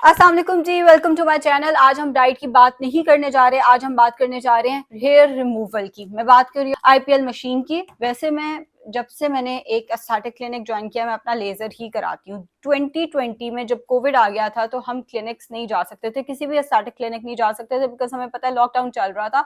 अस्सलाम वालेकुम जी, welcome to my channel. आज हम डाइट की बात नहीं करने जा रहे, आज हम बात करने जा रहे हैं हेयर रिमूवल की। मैं बात कर रही हूँ आईपीएल मशीन की। वैसे मैं जब से मैंने एक एस्थेटिक क्लिनिक ज्वाइन किया, मैं अपना लेजर ही कराती हूँ। 2020 में जब कोविड आ गया था तो हम क्लिनिक्स नहीं जा सकते थे, किसी भी एस्थेटिक क्लिनिक नहीं जा सकते थे, बिकॉज हमें पता है लॉकडाउन चल रहा था।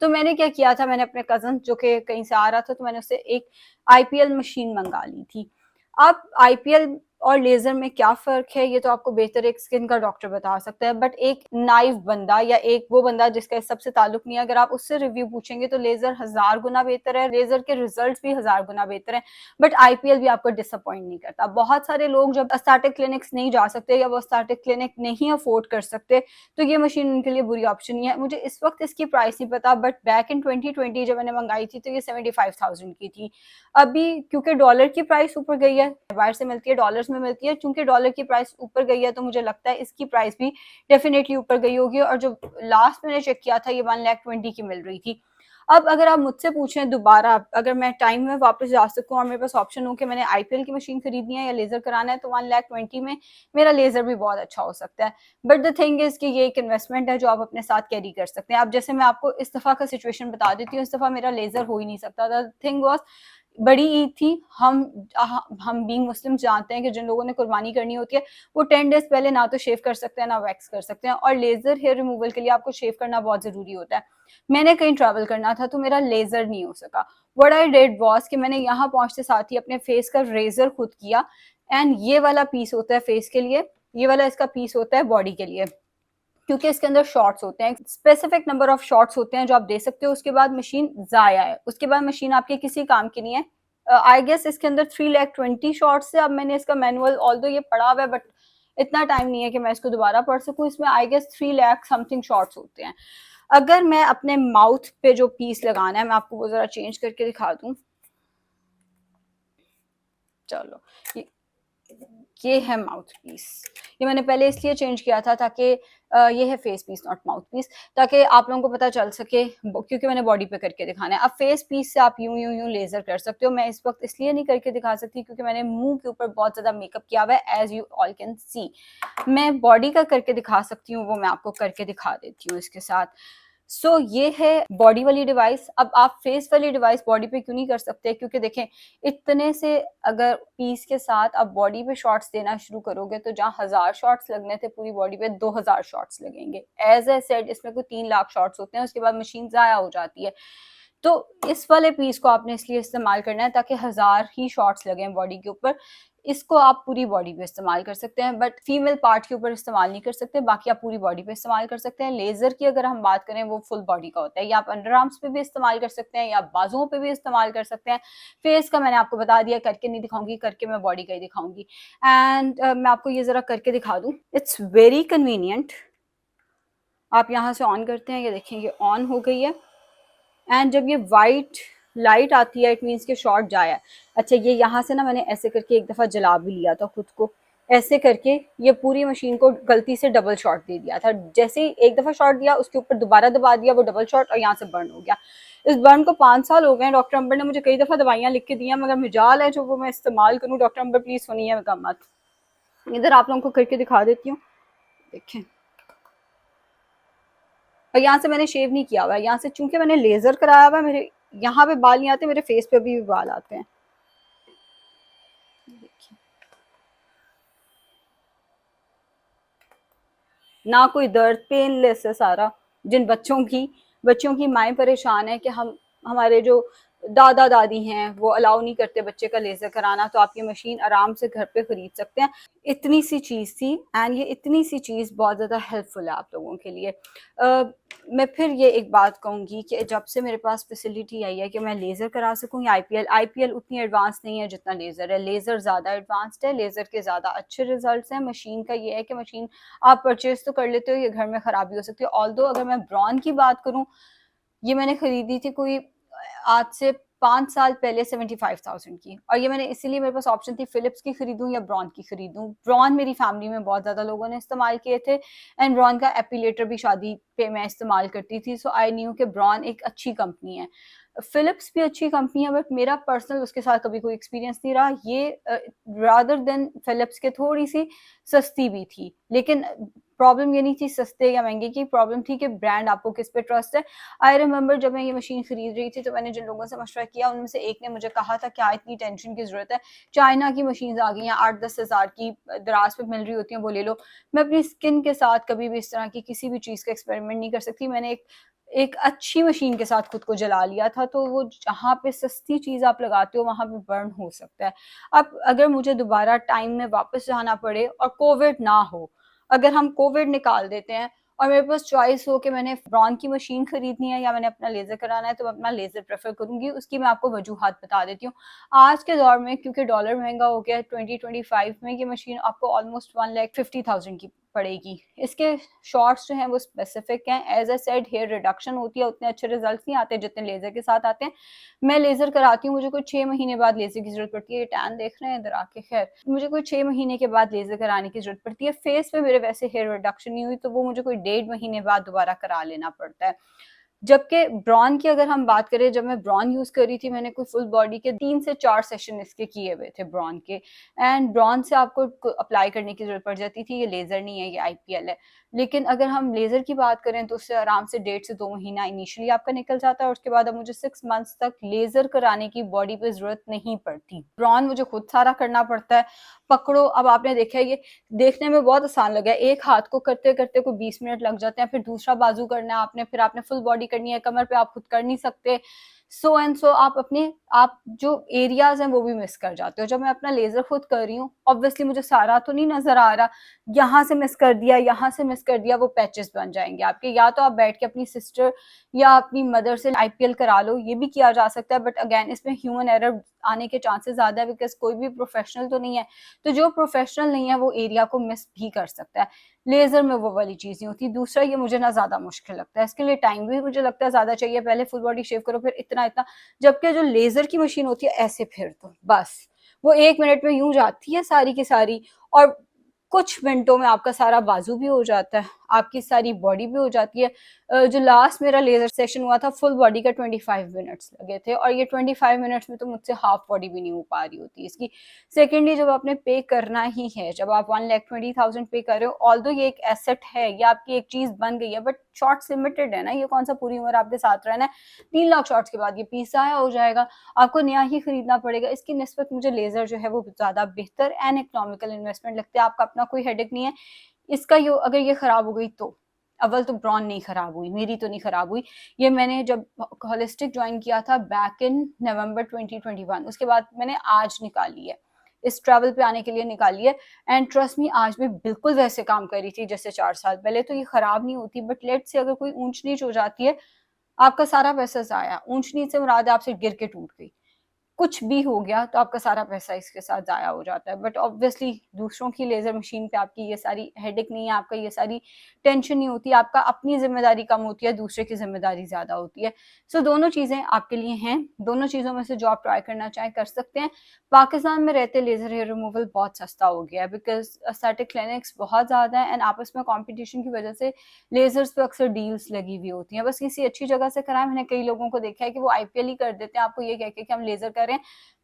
तो मैंने क्या किया था, मैंने अपने कजन जो कि कहीं से आ रहा था, तो मैंने उससे एक आईपीएल मशीन मंगा ली थी। अब आईपीएल और लेजर में क्या फर्क है, ये तो आपको बेहतर एक स्किन का डॉक्टर बता सकता है, बट एक नाइफ बंदा या एक वो बंदा जिसका इस सबसे ताल्लुक नहीं है, अगर आप उससे रिव्यू पूछेंगे तो लेजर 1000 गुना बेहतर है, लेजर के रिजल्ट भी 1000 गुना बेहतर है। बट आईपीएल भी आपको डिसअपॉइंट नहीं करता। बहुत सारे लोग जब एस्थेटिक क्लिनिक्स नहीं जा सकते या वो एस्थेटिक क्लिनिक नहीं अफोर्ड कर सकते, तो ये मशीन उनके लिए बुरी ऑप्शन नहीं है। मुझे इस वक्त इसकी प्राइस नहीं पता, बट बैक इन 2020 जब मैंने मंगाई थी तो ये 75,000 की थी। अभी क्योंकि डॉलर की प्राइस ऊपर गई है, बाहर से मिलती है डॉलर्स में मिलती है, चूंकि डॉलर की प्राइस ऊपर गई है तो मुझे लगता है इसकी प्राइस भी डेफिनेटली ऊपर गई होगी। और जो लास्ट मैंने चेक किया था ये 1,20,000 की मिल रही थी। अब अगर आप मुझसे पूछें दोबारा, अगर मैं टाइम में वापस जा सकूं और मेरे पास ऑप्शन हो कि मैंने आईपीएल की मशीन खरीदनी है या लेजर कराना है, तो 1,20,000 में मेरा लेजर भी बहुत अच्छा हो सकता है। बट द थिंग इज कि ये एक इन्वेस्टमेंट है जो आप अपने साथ कैरी कर सकते हैं। अब जैसे मैं आपको इस दफा का सिचुएशन बता देती हूँ, इस दफा मेरा लेजर हो ही नहीं सकता था। थिंग वॉज, बड़ी ईद थी। हम बीइंग मुस्लिम जानते हैं कि जिन लोगों ने कुर्बानी करनी होती है वो 10 डेज पहले ना तो शेव कर सकते हैं ना वैक्स कर सकते हैं, और लेजर हेयर रिमूवल के लिए आपको शेव करना बहुत जरूरी होता है। मैंने कहीं ट्रैवल करना था तो मेरा लेजर नहीं हो सका। व्हाट आई डिड वाज कि मैंने यहाँ पहुंचते साथ ही अपने फेस का रेजर खुद किया। एंड ये वाला पीस होता है फेस के लिए, ये वाला इसका पीस होता है बॉडी के लिए, क्योंकि इसके अंदर शॉर्ट्स होते हैं, स्पेसिफिक नंबर ऑफ शॉर्ट्स होते हैं जो आप दे सकते हो। उसके बाद मशीन जाया है, उसके बाद मशीन आपके किसी काम की नहीं है। आई गेस इसके अंदर 3,20,000 शॉर्ट्स है। अब मैंने इसका मैनुअल ऑल दो ये पढ़ा हुआ है, बट इतना टाइम नहीं है कि मैं इसको दोबारा पढ़ सकूं। इसमें I guess 3 lakh something shorts होते हैं। अगर मैं अपने माउथ पे जो पीस लगाना है, मैं आपको वो जरा चेंज करके दिखा दूं। चलो, ये है माउथ पीस। ये मैंने पहले इसलिए चेंज किया था ताकि ये है face piece not mouth piece, ताकि आप लोगों को पता चल सके, क्योंकि मैंने बॉडी पे करके दिखाना है। अब फेस पीस से आप यूं यूं यूं लेजर कर सकते हो। मैं इस वक्त इसलिए नहीं करके दिखा सकती क्योंकि मैंने मुंह के ऊपर बहुत ज्यादा मेकअप किया हुआ है, as you all can see. मैं बॉडी का करके दिखा सकती हूँ, वो मैं आपको करके दिखा देती हूँ इसके साथ। ये है बॉडी वाली डिवाइस। अब आप फेस वाली डिवाइस बॉडी पे क्यों नहीं कर सकते, क्योंकि देखें, इतने से अगर पीस के साथ आप बॉडी पे शॉट्स देना शुरू करोगे तो जहाँ 1000 शॉट्स लगने थे पूरी बॉडी पे, 2000 शॉट्स लगेंगे। एज ए सेड, इसमें कोई 3 लाख शॉट्स होते हैं, उसके बाद मशीन जाया हो जाती है। तो इस वाले पीस को आपने इसलिए इस्तेमाल करना है ताकि 1000 ही शॉट्स लगे बॉडी के ऊपर। इसको आप पूरी बॉडी पे इस्तेमाल कर सकते हैं, बट फीमेल पार्ट के ऊपर इस्तेमाल नहीं कर सकते। बाकी आप पूरी बॉडी पे इस्तेमाल कर सकते हैं। लेजर की अगर हम बात करें, वो फुल बॉडी का होता है, या आप अंडर आर्म्स पे भी इस्तेमाल कर सकते हैं या बाजुओं पे भी इस्तेमाल कर सकते हैं। फेस का मैंने आपको बता दिया, करके नहीं दिखाऊंगी, करके मैं बॉडी का ही दिखाऊंगी। एंड मैं आपको ये जरा करके दिखा दूं। It's very convenient. आप यहाँ से ऑन करते हैं, ये देखें ये ऑन हो गई है। एंड जब ये वाइट लाइट आती है, इट मीन्स के शॉर्ट जाया है। अच्छा, ये यहाँ से ना मैंने ऐसे करके एक दफ़ा जला भी लिया था खुद को, ऐसे करके ये पूरी मशीन को गलती से डबल शॉट दे दिया था। जैसे ही एक दफ़ा शॉट दिया, उसके ऊपर दोबारा दबा दिया, वो डबल शॉट, और यहाँ से बर्न हो गया। इस बर्न को 5 साल हो गए। डॉक्टर अंबर ने मुझे कई दफ़ा दवाइयाँ लिख के दी हैं, मगर मिजाल है जो वो मैं इस्तेमाल करूँ। डॉक्टर अंबर प्लीज़ सुनिए मत। इधर आप लोगों को करके दिखा देती हूँ, देखें। और यहाँ से मैंने शेव नहीं किया हुआ है, यहाँ से चूंकि मैंने लेजर कराया हुआ है, मेरे यहाँ पे बाल नहीं आते, मेरे फेस पे भी बाल आते हैं। ना कोई दर्द, पेनलेस है सारा। जिन बच्चों की माएँ परेशान है कि हमारे जो दादा दादी हैं वो अलाउ नहीं करते बच्चे का लेजर कराना, तो आप ये मशीन आराम से घर पे खरीद सकते हैं। इतनी सी चीज़ थी, एंड ये इतनी सी चीज़ बहुत ज़्यादा हेल्पफुल है आप लोगों के लिए। मैं फिर ये एक बात कहूँगी कि जब से मेरे पास फैसिलिटी आई है कि मैं लेज़र करा सकूँ या आईपीएल उतनी एडवांस नहीं है जितना लेज़र है। लेज़र ज़्यादा एडवांस्ड है, लेज़र के ज़्यादा अच्छे रिजल्ट्स हैं। मशीन का ये है कि मशीन आप परचेज तो कर लेते हो, ये घर में ख़राबी हो सकती है। ऑल्दो अगर मैं ब्रॉन की बात करूँ, ये मैंने खरीदी थी कोई आज से 5 साल पहले 75,000 की, और ये मैंने इसीलिए, मेरे पास ऑप्शन थी फिलिप्स की खरीदूं या ब्रॉन की खरीदूं। ब्रॉन मेरी फैमिली में बहुत ज़्यादा लोगों ने इस्तेमाल किए थे, एंड ब्रॉन का एपिलेटर भी शादी पे मैं इस्तेमाल करती थी, सो आई न्यू कि ब्रॉन एक अच्छी कंपनी है। फिलिप्स भी अच्छी कंपनी है, बट मेरा पर्सनल उसके साथ कभी कोई एक्सपीरियंस नहीं रहा। ये रादर देन फिलिप्स के थोड़ी सी सस्ती भी थी, लेकिन प्रॉब्लम ये नहीं थी सस्ते या महंगे की, प्रॉब्लम थी कि ब्रांड आपको किस पे ट्रस्ट है। आई रिमेंबर जब मैं ये मशीन खरीद रही थी तो मैंने जिन लोगों से मशवरा किया उनमें से एक ने मुझे कहा था क्या इतनी टेंशन की जरूरत है, चाइना की मशीन आ गई हैं 8-10 हज़ार की, दराज पे मिल रही होती हैं, वो ले लो। मैं अपनी स्किन के साथ कभी भी इस तरह की किसी भी चीज़ का एक्सपेरिमेंट नहीं कर सकती। मैंने एक अच्छी मशीन के साथ खुद को जला लिया था, तो वो जहाँ पे सस्ती चीज़ आप लगाते हो वहाँ पे बर्न हो सकता है। अब अगर मुझे दोबारा टाइम में वापस जाना पड़े और कोविड ना हो, अगर हम कोविड निकाल देते हैं और मेरे पास चॉइस हो कि मैंने ब्रॉन की मशीन खरीदनी है या मैंने अपना लेजर कराना है, तो मैं अपना लेजर प्रेफर करूंगी। उसकी मैं आपको वजूहात बता देती हूँ। आज के दौर में क्योंकि डॉलर महंगा हो गया है, 2025 में ये मशीन आपको ऑलमोस्ट 1,50,000 की पड़ेगी। इसके शॉर्ट्स जो हैं वो स्पेसिफिक हैं। As I said, hair reduction होती है, उतने अच्छे रिजल्ट नहीं आते जितने लेजर के साथ आते हैं। मैं लेजर कराती हूँ, मुझे कोई 6 महीने बाद लेजर की जरूरत पड़ती है। टैन देख रहे हैं इधर आके, खैर मुझे कोई 6 महीने के बाद लेजर कराने की जरूरत पड़ती है। फेस पे मेरे वैसे हेयर रिडक्शन नहीं हुई, तो वो मुझे कोई 1.5 महीने बाद दोबारा करा लेना पड़ता है। जबकि ब्रॉन की अगर हम बात करें, जब मैं ब्रॉन यूज कर रही थी, मैंने कोई फुल बॉडी के 3 से 4 सेशन इसके किए हुए थे ब्रॉन के। एंड ब्रॉन से आपको अप्लाई करने की जरूरत पड़ जाती थी। ये लेजर नहीं है, ये आईपीएल है। लेकिन अगर हम लेजर की बात करें तो उससे आराम से 1.5 से 2 महीना इनिशियली आपका निकल जाता है, और उसके बाद अब मुझे 6 मंथ्स तक लेजर कराने की बॉडी पे जरूरत नहीं पड़ती। ब्रॉन मुझे खुद सारा करना पड़ता है। पकड़ो, अब आपने देखा है, ये देखने में बहुत आसान लगा है, एक हाथ को करते करते कोई 20 मिनट लग जाते हैं, फिर दूसरा बाजू करना है आपने, फिर आपने फुल बॉडी करनी है, कमर पे आप खुद कर नहीं सकते। सो एंड सो आप जो एरियाज हैं वो भी मिस कर जाते हो। जब मैं अपना लेजर खुद कर रही हूँ, ऑब्वियसली मुझे सारा तो नहीं नजर आ रहा, यहाँ से मिस कर दिया, यहाँ से मिस कर दिया, वो पैचेस बन जाएंगे आपके। या तो आप बैठ के अपनी सिस्टर या अपनी मदर से आईपीएल करा लो, ये भी किया जा सकता है, बट अगेन इसमें ह्यूमन एरर आने के चांसेस ज्यादा है, बिकॉज कोई भी प्रोफेशनल तो नहीं है। तो जो प्रोफेशनल नहीं है वो एरिया को मिस भी कर सकता है। लेजर में वो वाली चीज नहीं होती। दूसरा, ये मुझे ना ज्यादा मुश्किल लगता है, इसके लिए टाइम भी मुझे लगता है ज्यादा चाहिए। पहले फुल बॉडी शेव करो, फिर इतना इतना, जबकि जो लेजर की मशीन होती है ऐसे, फिर तो बस वो 1 मिनट में यूं जाती है सारी की सारी, और कुछ मिनटों में आपका सारा बाजू भी हो जाता है, आपकी सारी बॉडी भी हो जाती है। जो लास्ट मेरा लेजर सेशन हुआ था, फुल बॉडी का 25 मिनट्स लगे थे, और ये 25 मिनट्स में तो मुझसे हाफ बॉडी भी नहीं हो पा रही होती इसकी। सेकेंडली, जब आपने पे करना ही है, जब आप 1,20,000 पे कर रहे हो, ऑल्दो ये एक एसेट है, ये आपकी एक चीज बन गई है, बट शॉर्ट्स लिमिटेड है ना, ये कौन सा पूरी उम्र आपके साथ रहना है। 3 लाख शॉर्ट्स के बाद ये पीस आया हो जाएगा, आपको नया ही खरीदना पड़ेगा। इसकी निस्बत मुझे लेजर जो है वो ज्यादा बेहतर एंड इकोनॉमिकल इन्वेस्टमेंट लगता है। आपका अपना कोई हेडेक नहीं है इसका। अगर ये खराब हो गई तो, अव्वल तो ब्रॉन नहीं खराब हुई, मेरी तो नहीं खराब हुई। ये मैंने जब होलिस्टिक ज्वाइन किया था बैक इन नवंबर 2021, उसके बाद मैंने आज निकाली है, इस ट्रैवल पे आने के लिए निकाली है। एंड ट्रस्ट मी, आज भी बिल्कुल वैसे काम कर रही थी जैसे 4 साल पहले। तो ये खराब नहीं होती, बट लेट से अगर कोई ऊंच नीच हो जाती है, आपका सारा पैसा जाया। ऊंच नीच से मुराद आपसे गिर के टूट गई, कुछ भी हो गया तो आपका सारा पैसा इसके साथ जाया हो जाता है। बट ऑब्वियसली दूसरों की लेजर मशीन पे आपकी ये सारी हेडेक नहीं है, आपका ये सारी टेंशन नहीं होती, आपका अपनी जिम्मेदारी कम होती है, दूसरे की जिम्मेदारी ज्यादा होती है। सो दोनों चीजें आपके लिए हैं, दोनों चीजों में से जो आप ट्राई करना चाहें कर सकते हैं। पाकिस्तान में रहते लेजर हेयर रिमूवल बहुत सस्ता हो गया है, बिकॉज एस्थेटिक क्लिनिक्स बहुत ज्यादा है, एंड आपस में कॉम्पिटिशन की वजह से लेजर्स पे अक्सर डील्स लगी हुई होती हैं। बस किसी अच्छी जगह से कराएं। मैंने कई लोगों को देखा है कि वो आईपीएल ही कर देते हैं, आपको ये कह के कि हम लेजर कर रहे हैं।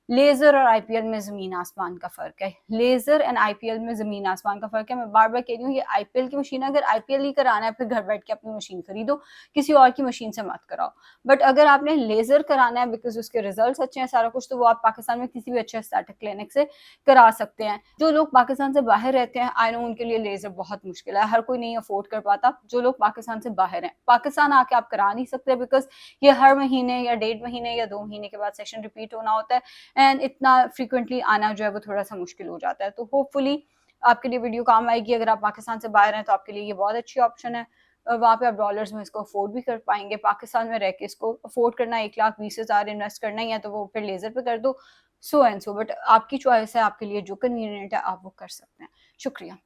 लेजर और आईपीएल में जमीन आसमान का फर्क है। लेजर एंड आईपीएल में जमीन आसमान का फर्क है। मैं बार बार कह रही हूँ, ये आईपीएल की मशीन है, अगर आईपीएल ही कराना है फिर घर बैठ के अपनी मशीन खरीदो, किसी और की मशीन से मत कराओ। बट अगर आपने लेजर कराना है बिकॉज उसके रिजल्ट अच्छे हैं, सारा कुछ, तो वो आप पाकिस्तान में किसी भी अच्छे एस्थेटिक क्लिनिक से करा सकते हैं। जो लोग पाकिस्तान से बाहर रहते हैं, आई नो उनके लिए लेजर बहुत मुश्किल है, हर कोई नहीं अफोर्ड कर पाता। जो लोग पाकिस्तान से बाहर हैं, पाकिस्तान आके आप करा नहीं सकते, बिकॉज ये हर महीने या 1.5 महीने या 2 महीने के बाद सेशन रिपीट होना होता है, एंड इतना फ्रीक्वेंटली आना जो है वो थोड़ा सा मुश्किल हो जाता है। तो होपफुली आपके लिए वीडियो काम आएगी। अगर आप पाकिस्तान से बाहर हैं तो आपके लिए ये बहुत अच्छी ऑप्शन है। वहाँ पे आप डॉलर्स में इसको अफोर्ड भी कर पाएंगे। पाकिस्तान में रह के इसको अफोर्ड करना, 1,20,000 इन्वेस्ट करना ही है तो वो फिर लेजर पे कर दो, सो एंड सो। बट आपकी चॉइस है, आपके लिए जो कन्वीनियंट है आप वो कर सकते हैं। शुक्रिया।